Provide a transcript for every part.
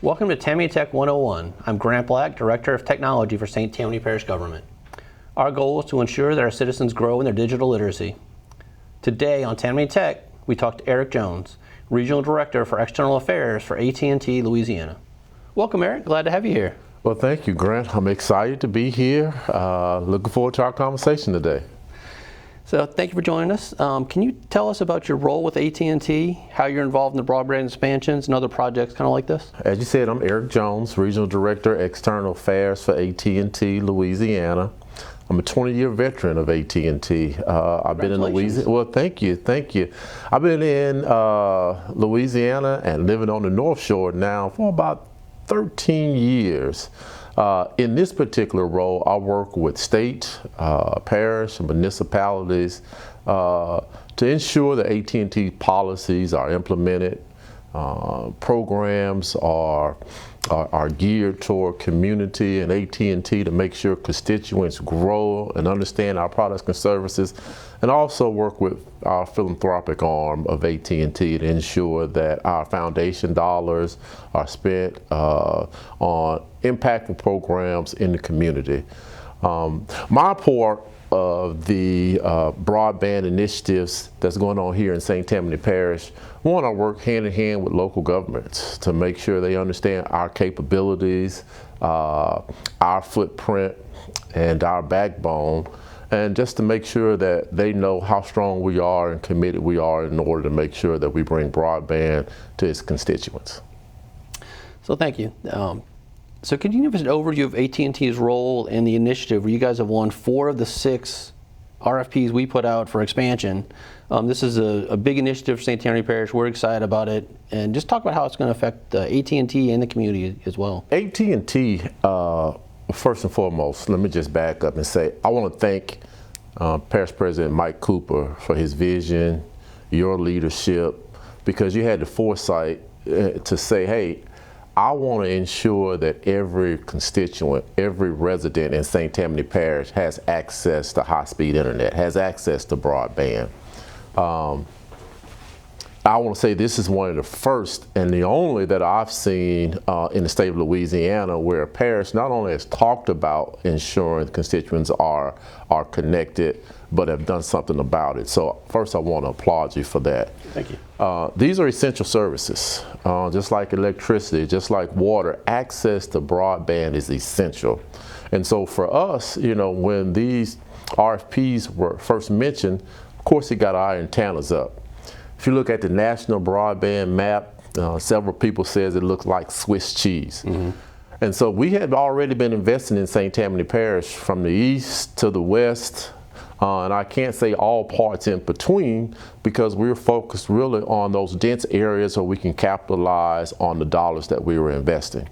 Welcome to Tammany Tech 101. I'm Grant Black, Director of Technology for St. Tammany Parish Government. Our goal is to ensure that our citizens grow in their digital literacy. Today on Tammany Tech, we talked to Eric Jones, Regional Director for External Affairs for AT&T Louisiana. Welcome, Eric. Glad to have you here. Well, thank you, Grant. I'm excited to be here. Looking forward to our conversation today. So thank you for joining us. Can you tell us about your role with AT&T, how you're involved in the broadband expansions and other projects kind of like this? As you said, I'm Eric Jones, Regional Director, External Affairs for AT&T Louisiana. I'm a 20-year veteran of AT&T. I've been in Louisiana. Well, thank you. I've been in Louisiana and living on the North Shore now for about 13 years. In this particular role, I work with state, parish, and municipalities to ensure that AT&T policies are implemented, programs are geared toward community and AT&T to make sure constituents grow and understand our products and services, and also work with our philanthropic arm of AT&T to ensure that our foundation dollars are spent on impactful programs in the community. My part of the broadband initiatives that's going on here in St. Tammany Parish, one, I work hand in hand with local governments to make sure they understand our capabilities, our footprint, and our backbone, and just to make sure that they know how strong we are and committed we are in order to make sure that we bring broadband to its constituents. So thank you. So could you give us an overview of AT&T's role in the initiative where you guys have won 4 of the 6 RFPs we put out for expansion? This is a big initiative for St. Tammany Parish. We're excited about it. And just talk about how it's going to affect AT&T and the community as well. AT&T, first and foremost, let me just back up and say, I want to thank Parish President Mike Cooper for his vision, your leadership, because you had the foresight to say, hey, I want to ensure that every constituent, every resident in St. Tammany Parish has access to high-speed internet, has access to broadband. I want to say this is one of the first and the only that I've seen in the state of Louisiana where a parish not only has talked about ensuring constituents are connected, but have done something about it. So first I want to applaud you for that. Thank you. These are essential services, just like electricity, just like water. Access to broadband is essential. And so for us, you know, when these RFPs were first mentioned, of course it got our antennas up. If you look at the national broadband map, several people says it looks like Swiss cheese. Mm-hmm. And so we had already been investing in St. Tammany Parish from the east to the west, and I can't say all parts in between because we were focused really on those dense areas where we can capitalize on the dollars that we were investing.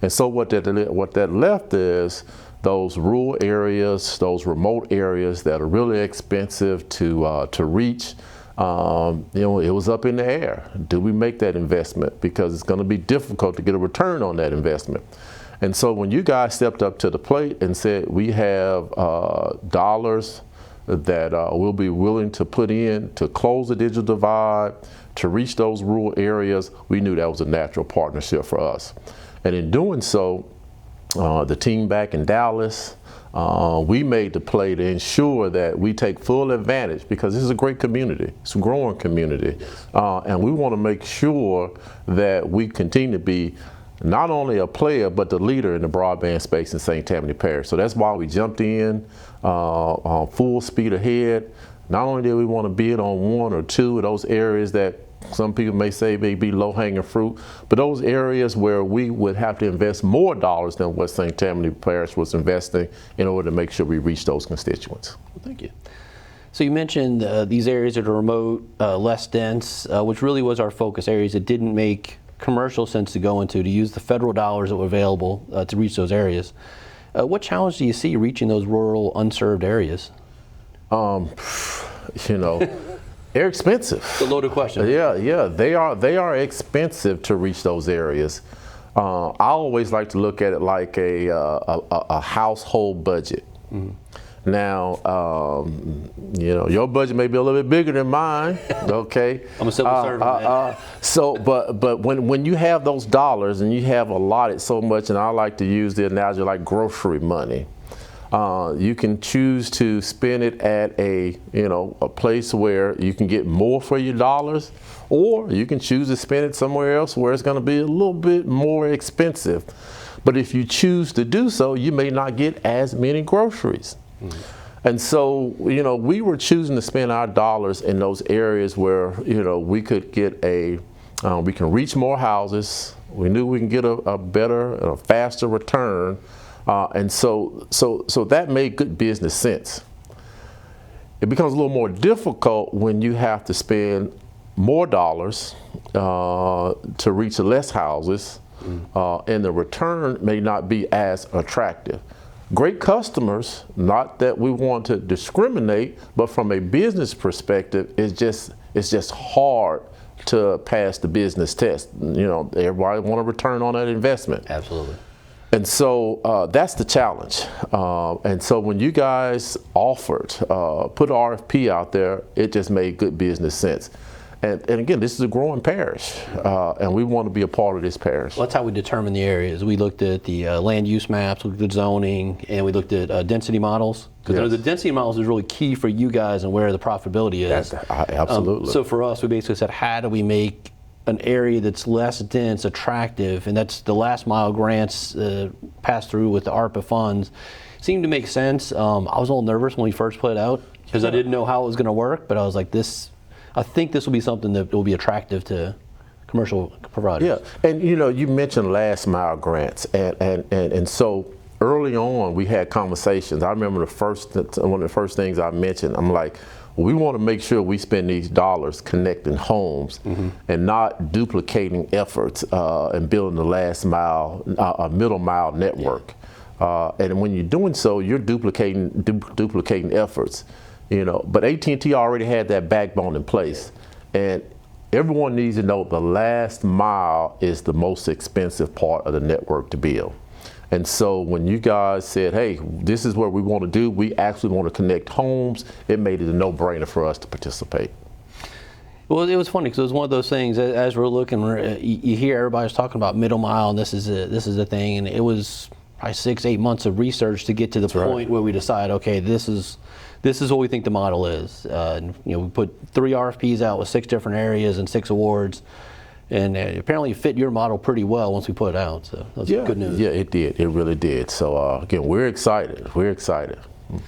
And so what that left is those rural areas, those remote areas that are really expensive to reach. You know, it was up in the air. Do we make that investment? Because it's going to be difficult to get a return on that investment. And so when you guys stepped up to the plate and said we have dollars that we'll be willing to put in to close the digital divide, to reach those rural areas, we knew that was a natural partnership for us. And in doing so, the team back in Dallas, we made the play to ensure that we take full advantage because this is a great community. It's a growing community. And we want to make sure that we continue to be not only a player, but the leader in the broadband space in St. Tammany Parish. So that's why we jumped in full speed ahead. Not only did we want to bid on 1 or 2 of those areas that some people may say may be low-hanging fruit, but those areas where we would have to invest more dollars than what St. Tammany Parish was investing in order to make sure we reach those constituents. Well, thank you. So you mentioned these areas that are remote, less dense, which really was our focus areas that didn't make commercial sense to go into, to use the federal dollars that were available to reach those areas. What challenge do you see reaching those rural, unserved areas? You know, they're expensive. It's a loaded question. Yeah, they are expensive to reach those areas. I always like to look at it like a household budget. Mm-hmm. Now, your budget may be a little bit bigger than mine, okay? I'm a civil servant, man. So, but when you have those dollars and you have allotted so much, and I like to use the analogy like grocery money, you can choose to spend it at a place where you can get more for your dollars, or you can choose to spend it somewhere else where it's going to be a little bit more expensive. But if you choose to do so, you may not get as many groceries. And so, we were choosing to spend our dollars in those areas where, we could get we can reach more houses. We knew we can get a better, a faster return. And so that made good business sense. It becomes a little more difficult when you have to spend more dollars to reach less houses, and the return may not be as attractive. Great customers, not that we want to discriminate, but from a business perspective, it's just hard to pass the business test. Everybody want a return on that investment. Absolutely. And so that's the challenge. And so when you guys offered, put an RFP out there, it just made good business sense. And again, this is a growing parish, and we want to be a part of this parish. Well, that's how we determine the areas. We looked at the land use maps, we looked at zoning, and we looked at density models. Because the density models is really key for you guys and where the profitability is. Absolutely. So for us, we basically said, how do we make an area that's less dense attractive? And that's the last mile grants passed through with the ARPA funds. Seemed to make sense. I was a little nervous when we first put it out because I didn't know how it was going to work, but I was like, I think this will be something that will be attractive to commercial providers. Yeah, and you mentioned last mile grants, and so early on we had conversations. I remember one of the first things I mentioned, I'm like, well, we want to make sure we spend these dollars connecting homes and not duplicating efforts and building the last mile, a middle mile network. And when you're doing so, you're duplicating efforts. But AT&T already had that backbone in place, and everyone needs to know the last mile is the most expensive part of the network to build. And so when you guys said, hey, this is what we want to do, we actually want to connect homes, it made it a no-brainer for us to participate. Well, it was funny because it was one of those things, as we're looking, you hear everybody's talking about middle mile, and this is the thing, and it was probably 6-8 months of research to get to the point where we decide, okay, this is what we think the model is. We put 3 RFPs out with 6 different areas and 6 awards, and apparently it fit your model pretty well once we put it out. So that's good news. Yeah, it did. It really did. So again, we're excited. We're excited. All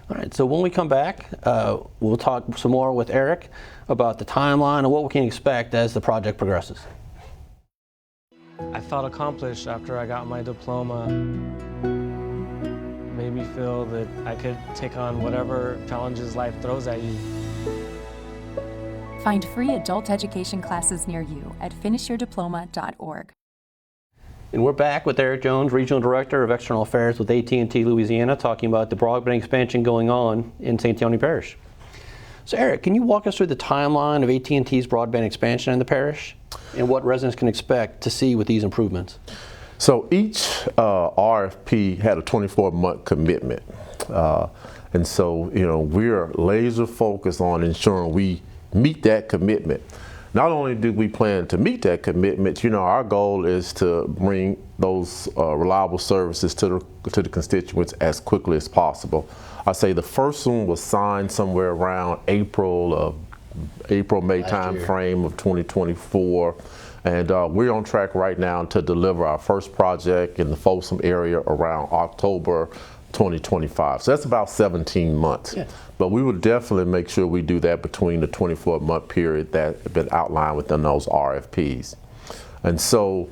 right. So when we come back, we'll talk some more with Eric about the timeline and what we can expect as the project progresses. I felt accomplished after I got my diploma. Made me feel that I could take on whatever challenges life throws at you. Find free adult education classes near you at finishyourdiploma.org. And we're back with Eric Jones, Regional Director of External Affairs with AT&T Louisiana, talking about the broadband expansion going on in St. Tammany Parish. So Eric, can you walk us through the timeline of AT&T's broadband expansion in the parish and what residents can expect to see with these improvements? So each RFP had a 24-month commitment. And so, we're laser focused on ensuring we meet that commitment. Not only do we plan to meet that commitment, our goal is to bring those reliable services to the constituents as quickly as possible. I say the first one was signed somewhere around April-May time frame of 2024. And we're on track right now to deliver our first project in the Folsom area around October 2025. So that's about 17 months. Yeah. But we will definitely make sure we do that between the 24-month period that has been outlined within those RFPs. And so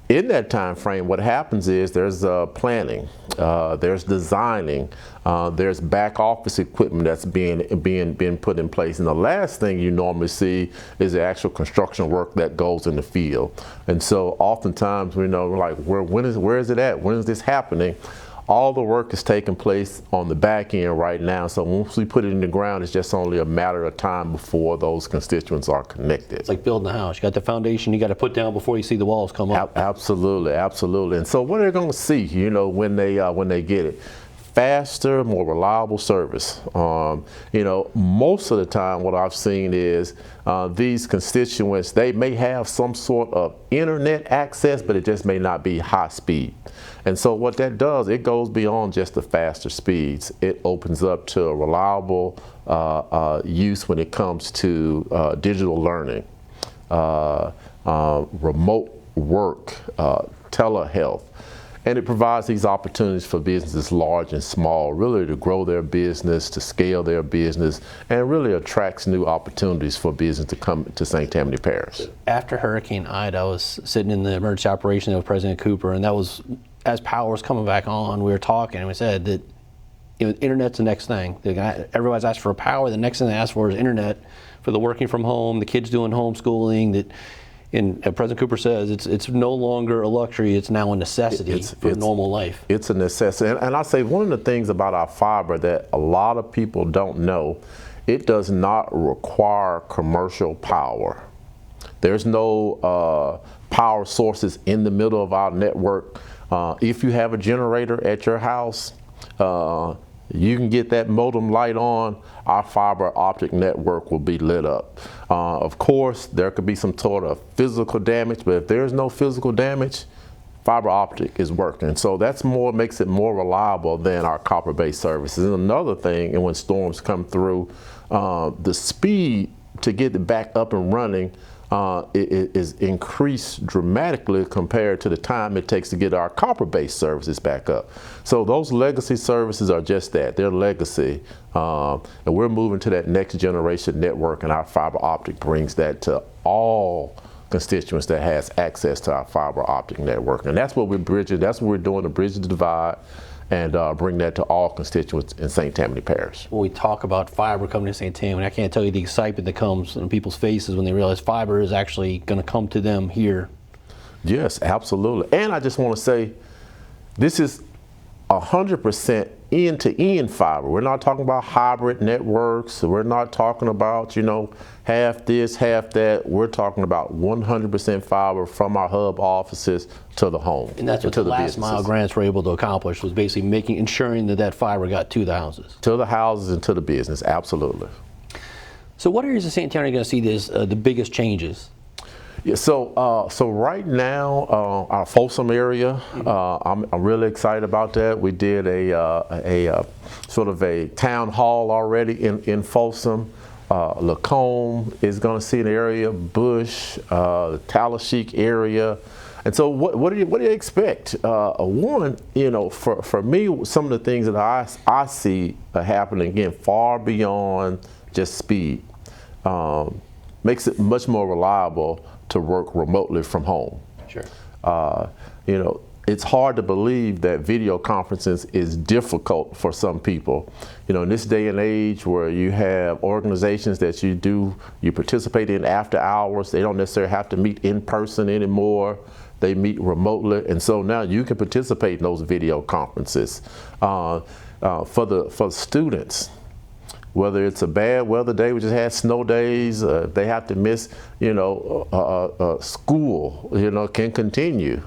in that time frame, what happens is there's planning, there's designing, there's back office equipment that's being put in place, and the last thing you normally see is the actual construction work that goes in the field. And so oftentimes we're like, where is it at? When is this happening? All the work is taking place on the back end right now, so once we put it in the ground, it's just only a matter of time before those constituents are connected. It's like building a house. You got the foundation you got to put down before you see the walls come up. Absolutely, absolutely. And so what are they going to see, when they get it? faster, more reliable service. You know, most of the time what I've seen is these constituents, they may have some sort of internet access, but it just may not be high speed. And so what that does, it goes beyond just the faster speeds. It opens up to a reliable use when it comes to digital learning, remote work, telehealth. And it provides these opportunities for businesses large and small, really to grow their business, to scale their business, and really attracts new opportunities for business to come to St. Tammany Parish. After Hurricane Ida, I was sitting in the emergency operation with President Cooper, and that was, as power was coming back on, we were talking, and we said that, you know, internet's the next thing. Everybody's asked for power. The next thing they ask for is internet for the working from home, the kids doing homeschooling. That, and President Cooper says it's no longer a luxury, it's now a necessity for normal life. It's a necessity. And I say one of the things about our fiber that a lot of people don't know, it does not require commercial power. There's no power sources in the middle of our network. If you have a generator at your house, you can get that modem light on, our fiber optic network will be lit up. Of course, there could be some sort of physical damage, but if there's no physical damage, fiber optic is working. So that's makes it more reliable than our copper-based services. And another thing, and when storms come through, the speed to get it back up and running it is increased dramatically compared to the time it takes to get our copper-based services back up. So those legacy services are just that, they're legacy. And we're moving to that next generation network, and our fiber optic brings that to all constituents that has access to our fiber optic network. And that's what we're bridging, that's what we're doing to bridge the divide and bring that to all constituents in St. Tammany Parish. When we talk about fiber coming to St. Tammany, I can't tell you the excitement that comes on people's faces when they realize fiber is actually going to come to them here. Yes, absolutely. And I just want to say, this is 100% end-to-end fiber. We're not talking about hybrid networks. We're not talking about, you know, half this, half that. We're talking about 100% fiber from our hub offices to the home. And that's what the last mile grants were able to accomplish, was basically ensuring that that fiber got to the houses. To the houses and to the business, absolutely. So what areas of St. Tammany are going to see the biggest changes? Yeah, so right now, our Folsom area, I'm really excited about that. We did a sort of a town hall already in Folsom. Lacombe is going to see an area, Bush, the Tallahassee area. And so what do you expect? One, you know, for me, some of the things that I see happening, again, far beyond just speed, makes it much more reliable to work remotely from home. Sure. You know, it's hard to believe that video conferences is difficult for some people. You know, in this day and age where you have organizations that you participate in after hours, they don't necessarily have to meet in person anymore. They meet remotely, and so now you can participate in those video conferences. For the students, whether it's a bad weather day, we just had snow days, they have to miss, you know, school, you know, can continue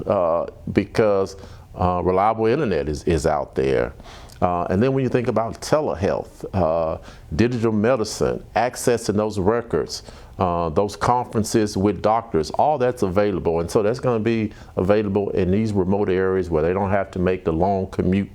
because reliable internet is out there. And then when you think about telehealth, digital medicine, accessing those records, those conferences with doctors, all that's available. And so that's going to be available in these remote areas where they don't have to make the long commute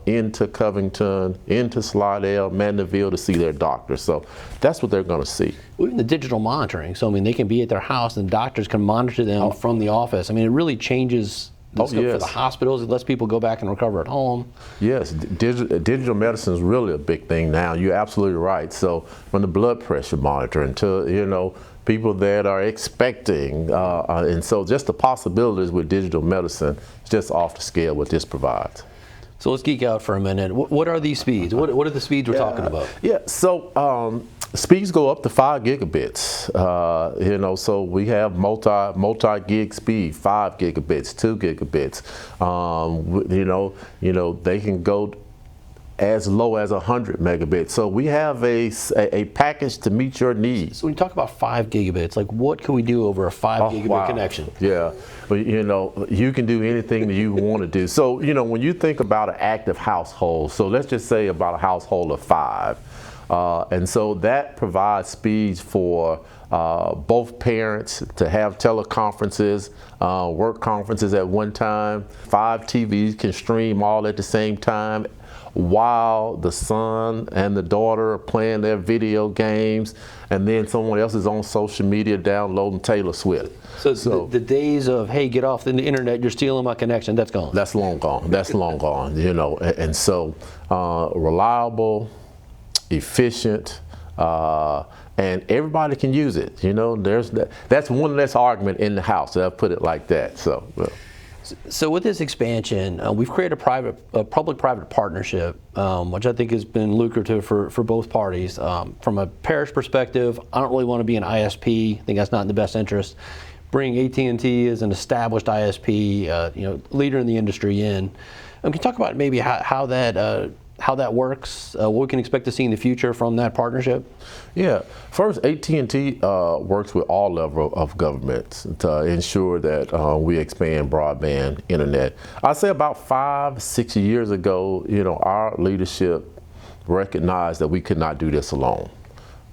into Covington, into Slidell, Mandeville to see their doctor. So that's what they're going to see. Even the digital monitoring. So, I mean, they can be at their house and doctors can monitor them from the office. I mean, it really changes the scope for the hospitals. It lets people go back and recover at home. Yes, digital medicine is really a big thing now. You're absolutely right. So from the blood pressure monitoring to, you know, people that are expecting, and so just the possibilities with digital medicine is just off the scale what this provides. So let's geek out for a minute. What are these speeds? What are the speeds we're talking about? Yeah, so speeds go up to 5 gigabits. You know, so we have multi-gig speed, 5 gigabits, 2 gigabits. You know, they can go as low as 100 megabits. So we have a package to meet your needs. So when you talk about 5 gigabits, like what can we do over a 5 gigabit connection? Yeah, but you know, you can do anything that you want to do. So, you know, when you think about an active household, so let's just say about a household of 5. And so that provides speeds for both parents to have teleconferences, work conferences at one time. 5 TVs can stream all at the same time while the son and the daughter are playing their video games, and then someone else is on social media downloading Taylor Swift. So the days of, hey, get off the internet, you're stealing my connection, that's gone. That's long gone. That's long gone, you know. And so reliable, efficient, and everybody can use it. You know, that's one less argument in the house. I'll put it like that. So with this expansion, we've created a public-private partnership, which I think has been lucrative for both parties. From a parish perspective, I don't really want to be an ISP. I think that's not in the best interest. Bring AT&T as an established ISP, you know, leader in the industry in. Can you talk about maybe how that works, what we can expect to see in the future from that partnership? Yeah, first, AT&T works with all levels of governments to ensure that we expand broadband internet. I'd say about 5-6 years ago, you know, our leadership recognized that we could not do this alone.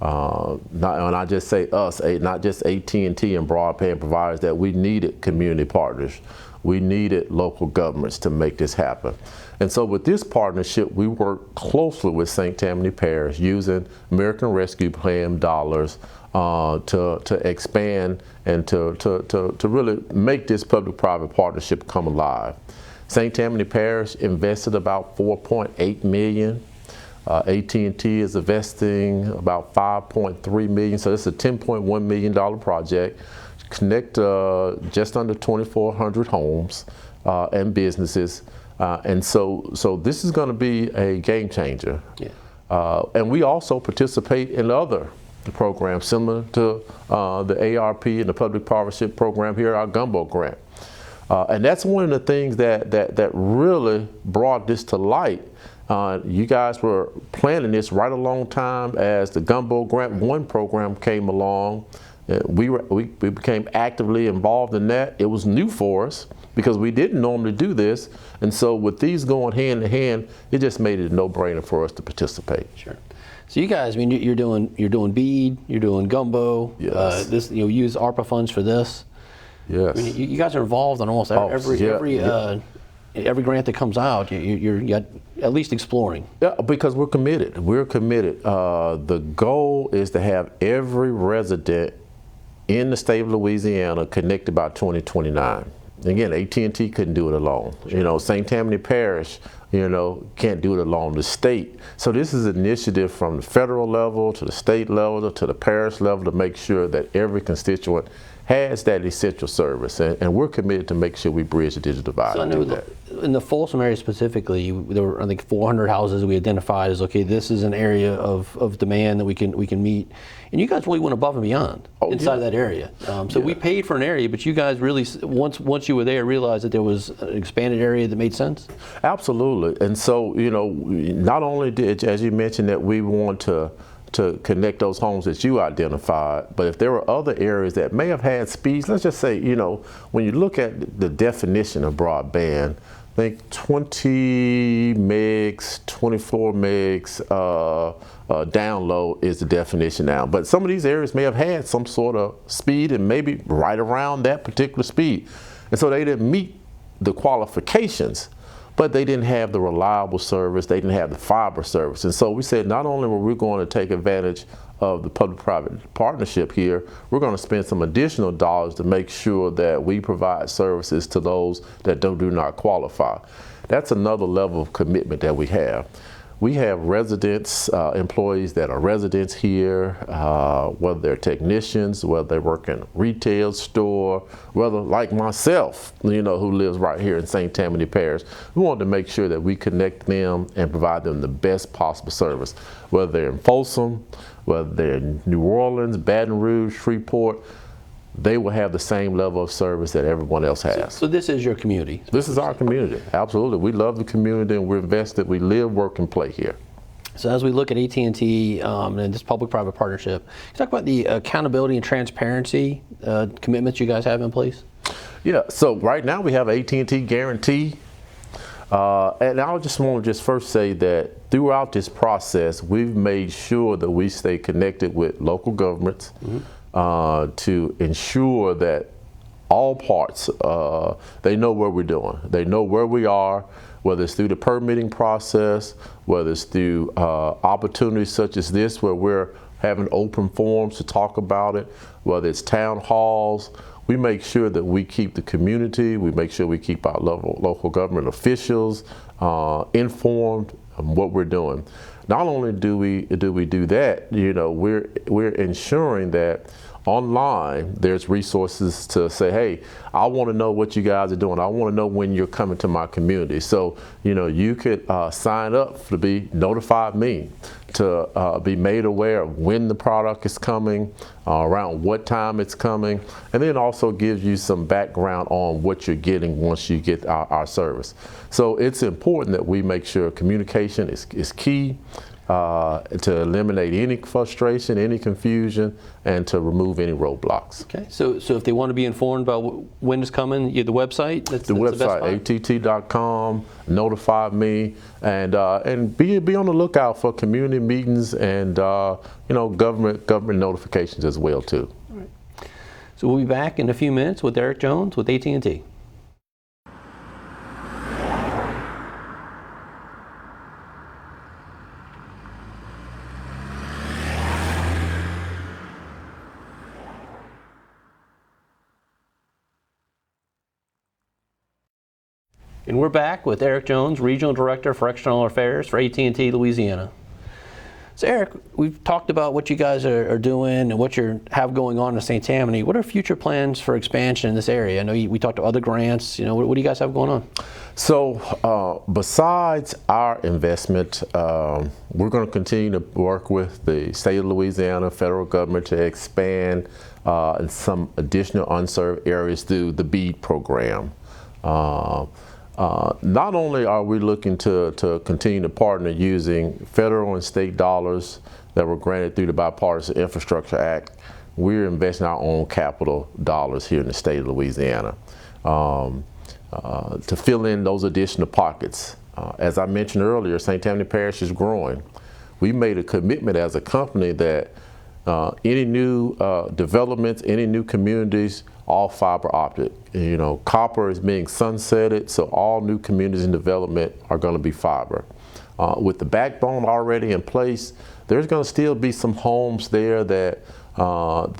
And I just say us, not just AT&T and broadband providers, that we needed community partners. We needed local governments to make this happen. And so with this partnership, we work closely with St. Tammany Parish using American Rescue Plan dollars to expand and to really make this public-private partnership come alive. St. Tammany Parish invested about $4.8 million. AT&T is investing about $5.3 million, so it's a $10.1 million project. Connect just under 2,400 homes and businesses, and so this is going to be a game changer. Yeah. And we also participate in other programs similar to the ARP and the Public Partnership Program here, our Gumbo Grant. And that's one of the things that really brought this to light. You guys were planning this right a long time as the Gumbo Grant 1 program came along. We became actively involved in that. It was new for us because we didn't normally do this. And so with these going hand in hand, it just made it a no-brainer for us to participate. Sure. So you guys, I mean, you're doing BEAD, you're doing Gumbo. Yes. This, you know, use ARPA funds for this. Yes. I mean, you guys are involved in almost every grant that comes out. You're at least exploring. Yeah, because we're committed. We're committed. The goal is to have every resident in the state of Louisiana connected by 2029. Again, AT&T couldn't do it alone. You know, St. Tammany Parish, you know, can't do it alone. The state. So this is an initiative from the federal level to the state level to the parish level to make sure that every constituent has that essential service, and we're committed to make sure we bridge the digital divide. So I know in the Folsom area specifically, there were, I think, 400 houses we identified as, okay, this is an area of demand that we can meet, and you guys really went above and beyond inside of that area. So we paid for an area, but you guys really, once you were there, realized that there was an expanded area that made sense? Absolutely, and so, you know, not only did, as you mentioned, that we want to connect those homes that you identified, but if there were other areas that may have had speeds, let's just say, you know, when you look at the definition of broadband, I think 20 megs, 24 megs download is the definition now. But some of these areas may have had some sort of speed and maybe right around that particular speed. And so they didn't meet the qualifications, but they didn't have the reliable service, they didn't have the fiber service. And so we said not only were we going to take advantage of the public-private partnership here, we're going to spend some additional dollars to make sure that we provide services to those that do not qualify. That's another level of commitment that we have. We have residents, employees that are residents here, whether they're technicians, whether they work in a retail store, whether like myself, you know, who lives right here in St. Tammany Parish. We want to make sure that we connect them and provide them the best possible service, whether they're in Folsom, whether they're in New Orleans, Baton Rouge, Shreveport. they will have the same level of service that everyone else has. So this is your community? This is our community, absolutely. We love the community and we're invested. We live, work, and play here. So as we look at AT&T and this public-private partnership, can you talk about the accountability and transparency commitments you guys have in place? Yeah, so right now we have AT&T Guarantee. And I just want to first say that throughout this process, we've made sure that we stay connected with local governments to ensure that all parts, they know what we're doing. They know where we are, whether it's through the permitting process, whether it's through opportunities such as this where we're having open forums to talk about it, whether it's town halls. We make sure that we keep the community, we make sure we keep our local government officials informed of what we're doing. Not only do we do that, you know, we're ensuring that online there's resources to say, hey, I want to know what you guys are doing. I want to know when you're coming to my community. So, you know, you could sign up to be notified me, to be made aware of when the product is coming, around what time it's coming, and then also gives you some background on what you're getting once you get our service. So it's important that we make sure communication is key to eliminate any frustration, any confusion, and to remove any roadblocks. Okay, so if they want to be informed about when it's coming, the website? The website, att.com, notify me, and be on the lookout for community meetings and you know, government notifications as well too. All right. So we'll be back in a few minutes with Eric Jones with AT&T. And we're back with Eric Jones, Regional Director for External Affairs for AT&T Louisiana. So Eric, we've talked about what you guys are doing and what you have going on in St. Tammany. What are future plans for expansion in this area? I know we talked about other grants. You know, what do you guys have going on? So besides our investment, we're going to continue to work with the state of Louisiana, federal government to expand in some additional unserved areas through the BEAD program. Not only are we looking to continue to partner using federal and state dollars that were granted through the Bipartisan Infrastructure Act, we're investing our own capital dollars here in the state of Louisiana to fill in those additional pockets. As I mentioned earlier, St. Tammany Parish is growing. We made a commitment as a company that any new developments, any new communities, all fiber optic. You know, copper is being sunsetted, so all new communities in development are going to be fiber. With the backbone already in place, there's going to still be some homes there that are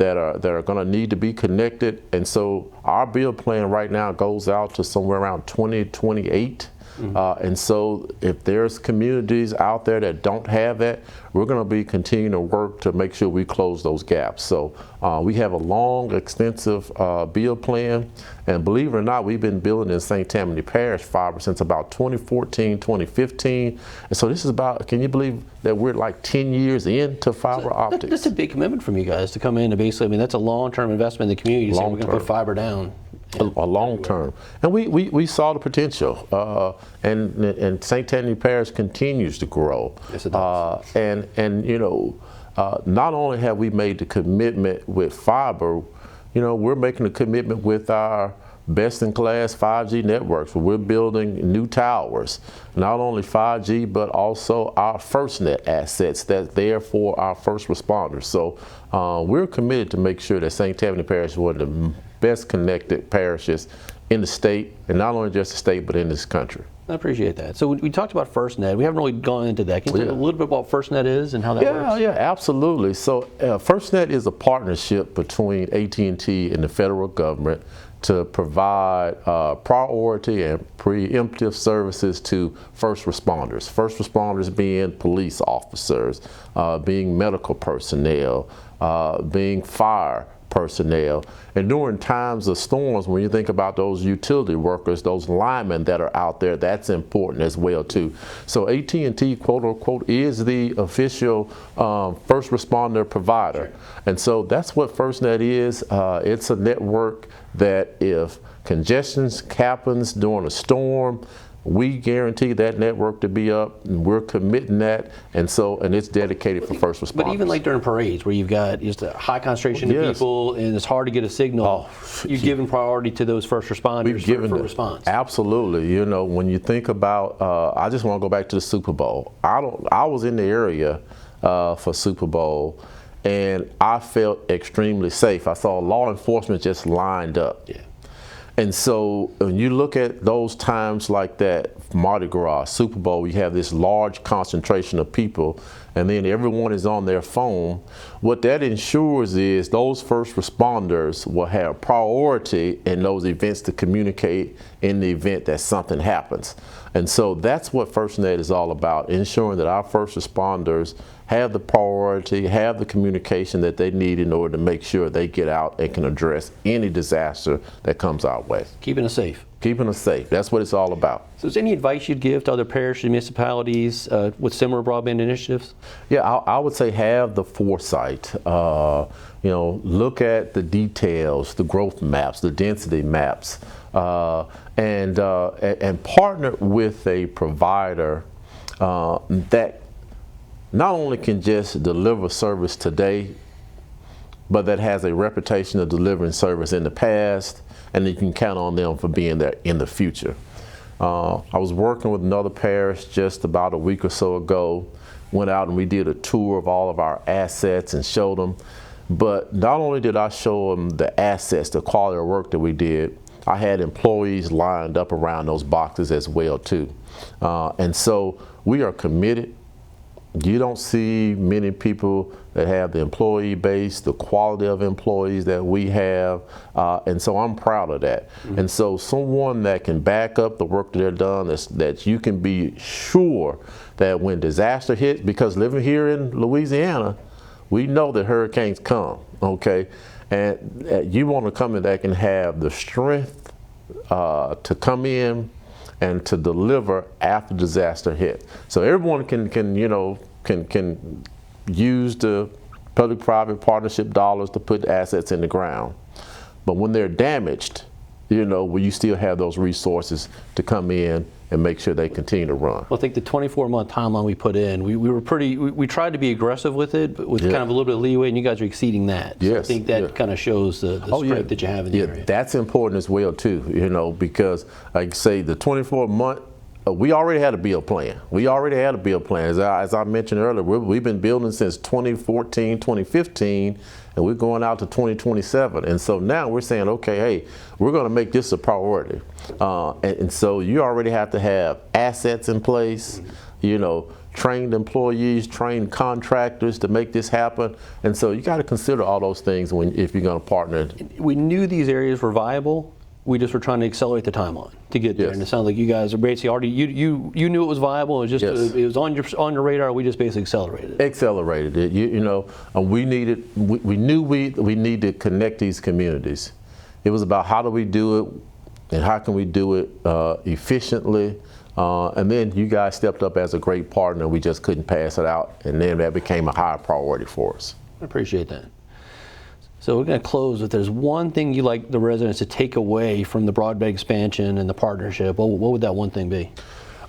going to need to be connected, and so our build plan right now goes out to somewhere around 2028. And so if there's communities out there that don't have that, we're going to be continuing to work to make sure we close those gaps. So we have a long, extensive build plan, and believe it or not, we've been building in St. Tammany Parish fiber since about 2014, 2015. And so this is about, can you believe that we're like 10 years into fiber optics? That's a big commitment from you guys to come in and basically, I mean, that's a long-term investment in the community. So we're going to put fiber down. A long term, and we saw the potential, and St. Tammany Parish continues to grow. Yes, it does. And you know, not only have we made the commitment with fiber, you know, we're making a commitment with our best-in-class 5G networks. We're building new towers, not only 5G but also our FirstNet assets that's there for our first responders. So we're committed to make sure that St. Tammany Parish is one of the best connected parishes in the state, and not only just the state but in this country. I appreciate that. So we talked about FirstNet. We haven't really gone into that. Can you talk a little bit about what FirstNet is and how that works? Yeah, absolutely. So FirstNet is a partnership between AT&T and the federal government to provide priority and preemptive services to first responders. First responders being police officers, being medical personnel, being fire personnel. And during times of storms, when you think about those utility workers, those linemen that are out there, that's important as well too. So AT&T, quote unquote, is the official first responder provider. And so that's what FirstNet is. It's a network that if congestion happens during a storm, we guarantee that network to be up, and we're committing that, and it's dedicated for first responders. But even like during parades where you've got just a high concentration of people and it's hard to get a signal, you've given priority to those first responders for response. Absolutely. You know, when you think about, I just want to go back to the Super Bowl. I was in the area for Super Bowl, and I felt extremely safe. I saw law enforcement just lined up. Yeah. And so when you look at those times like that, Mardi Gras, Super Bowl, you have this large concentration of people, and then everyone is on their phone. What that ensures is those first responders will have priority in those events to communicate in the event that something happens. And so that's what FirstNet is all about, ensuring that our first responders have the priority, have the communication that they need in order to make sure they get out and can address any disaster that comes our way. Keeping us safe. Keeping us safe. That's what it's all about. So is there any advice you'd give to other parishes and municipalities with similar broadband initiatives? Yeah, I would say have the foresight. You know, look at the details, the growth maps, the density maps, and partner with a provider that not only can just deliver service today, but that has a reputation of delivering service in the past, and you can count on them for being there in the future. I was working with another parish just about a week or so ago, went out and we did a tour of all of our assets and showed them. But not only did I show them the assets, the quality of work that we did, I had employees lined up around those boxes as well too. And so we are committed. You don't see many people that have the employee base, the quality of employees that we have, and so I'm proud of that. Mm-hmm. And so someone that can back up the work that they're done, that you can be sure that when disaster hits, because living here in Louisiana, we know that hurricanes come, okay? And you want to come in that can have the strength to come in and to deliver after disaster hit. So everyone can use the public-private partnership dollars to put assets in the ground. But when they're damaged, will you still have those resources to come in and make sure they continue to run? Well, I think the 24-month timeline we put in, we tried to be aggressive with it, but with kind of a little bit of leeway, and you guys are exceeding that. Yes. So I think that kind of shows the strength that you have in the area. That's important as well too, because like I say, the 24-month, we already had a build plan. As I mentioned earlier, we've been building since 2014, 2015, and we're going out to 2027. And so now we're saying, okay, hey, we're going to make this a priority. And so you already have to have assets in place, trained employees, trained contractors to make this happen. And so you got to consider all those things if you're going to partner. We knew these areas were viable. We just were trying to accelerate the timeline to get there, Yes. and it sounds like you guys are basically already you knew it was viable. It was just it was on your radar. We just basically accelerated it. Accelerated it. We knew we needed to connect these communities. It was about how do we do it, and how can we do it efficiently. And then you guys stepped up as a great partner. We just couldn't pass it out, and then that became a high priority for us. I appreciate that. So we're going to close. If there's one thing you'd like the residents to take away from the broadband expansion and the partnership, what would that one thing be?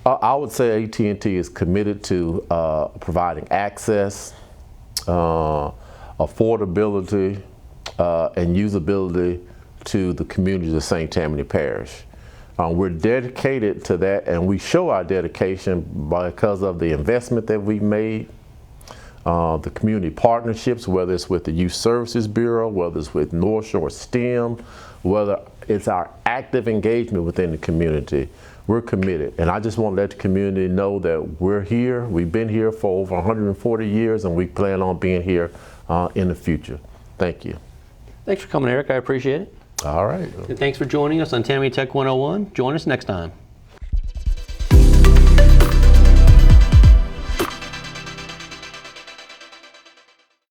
I would say AT&T is committed to providing access, affordability, and usability to the communities of St. Tammany Parish. We're dedicated to that, and we show our dedication because of the investment that we've made. The community partnerships, whether it's with the Youth Services Bureau, whether it's with North Shore STEM, whether it's our active engagement within the community, we're committed. And I just want to let the community know that we're here. We've been here for over 140 years, and we plan on being here in the future. Thank you. Thanks for coming, Eric. I appreciate it. All right. And thanks for joining us on Tammany Tech 101. Join us next time.